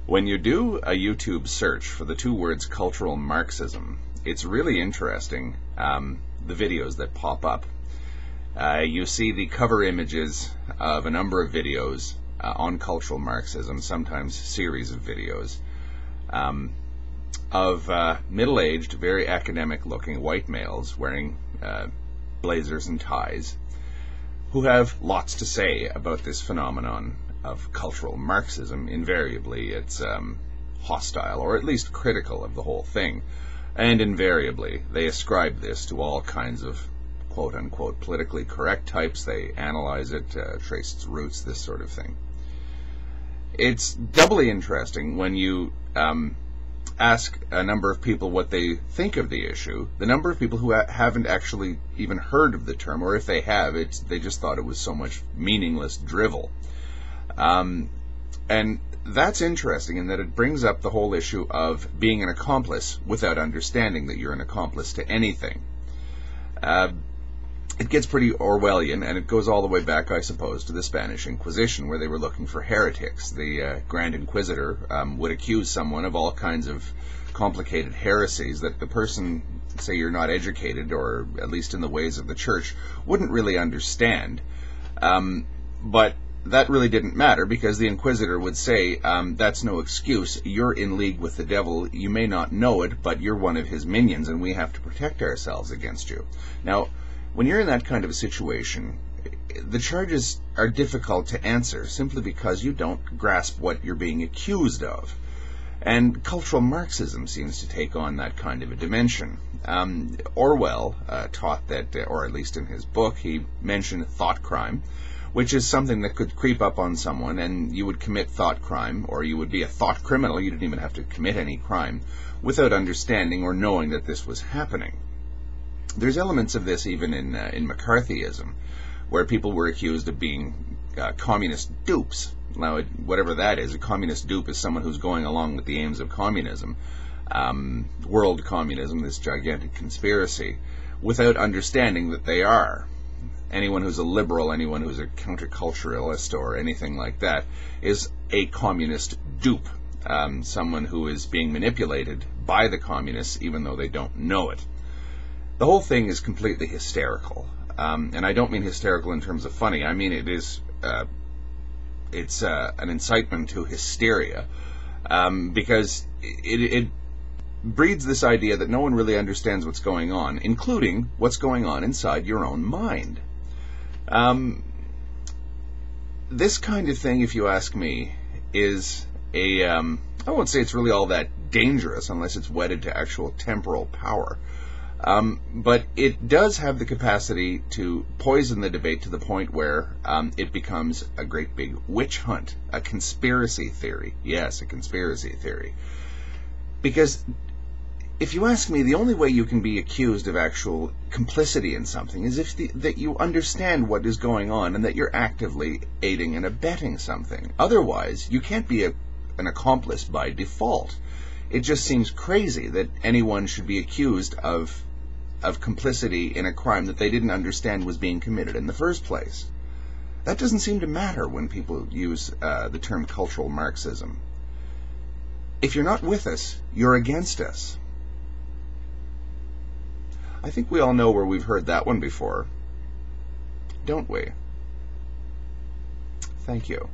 When you do a YouTube search for the two words cultural Marxism, it's really interesting, the videos that pop up. You see the cover images of a number of videos on cultural Marxism, sometimes series of videos, of middle-aged, very academic-looking white males wearing blazers and ties, who have lots to say about this phenomenon of cultural Marxism. Invariably, it's hostile, or at least critical of the whole thing. And invariably, they ascribe this to all kinds of quote-unquote politically correct types. They analyze it, trace its roots, this sort of thing. It's doubly interesting when you ask a number of people what they think of the issue. The number of people who haven't actually even heard of the term, or if they have, they just thought it was so much meaningless drivel. And that's interesting in that it brings up the whole issue of being an accomplice without understanding that you're an accomplice to anything. It gets pretty Orwellian, and it goes all the way back, I suppose, to the Spanish Inquisition, where they were looking for heretics. The Grand Inquisitor would accuse someone of all kinds of complicated heresies that the person, say you're not educated, or at least in the ways of the church, wouldn't really understand. But that really didn't matter, because the Inquisitor would say, that's no excuse, you're in league with the devil, you may not know it, but you're one of his minions, and we have to protect ourselves against you. Now, when you're in that kind of a situation, the charges are difficult to answer, simply because you don't grasp what you're being accused of. And cultural Marxism seems to take on that kind of a dimension. Orwell taught that, or at least in his book, he mentioned thought crime, which is something that could creep up on someone, and you would commit thought crime, or you would be a thought criminal, you didn't even have to commit any crime, without understanding or knowing that this was happening. There's elements of this even in McCarthyism, where people were accused of being communist dupes. Now, whatever that is, a communist dupe is someone who's going along with the aims of communism, world communism, this gigantic conspiracy, without understanding that they are. Anyone who's a liberal, anyone who's a counterculturalist or anything like that is a communist dupe, someone who is being manipulated by the communists even though they don't know it. The whole thing is completely hysterical, and I don't mean hysterical in terms of funny. I mean it's an incitement to hysteria, because it breeds this idea that no one really understands what's going on, including what's going on inside your own mind. This kind of thing, if you ask me, is I won't say it's really all that dangerous unless it's wedded to actual temporal power. But it does have the capacity to poison the debate to the point where it becomes a great big witch hunt, a conspiracy theory. Yes, a conspiracy theory. Because if you ask me, the only way you can be accused of actual complicity in something is if that you understand what is going on and that you're actively aiding and abetting something. Otherwise, you can't be an accomplice by default. It just seems crazy that anyone should be accused of complicity in a crime that they didn't understand was being committed in the first place. That doesn't seem to matter when people use the term cultural Marxism. If you're not with us, you're against us. I think we all know where we've heard that one before, don't we? Thank you.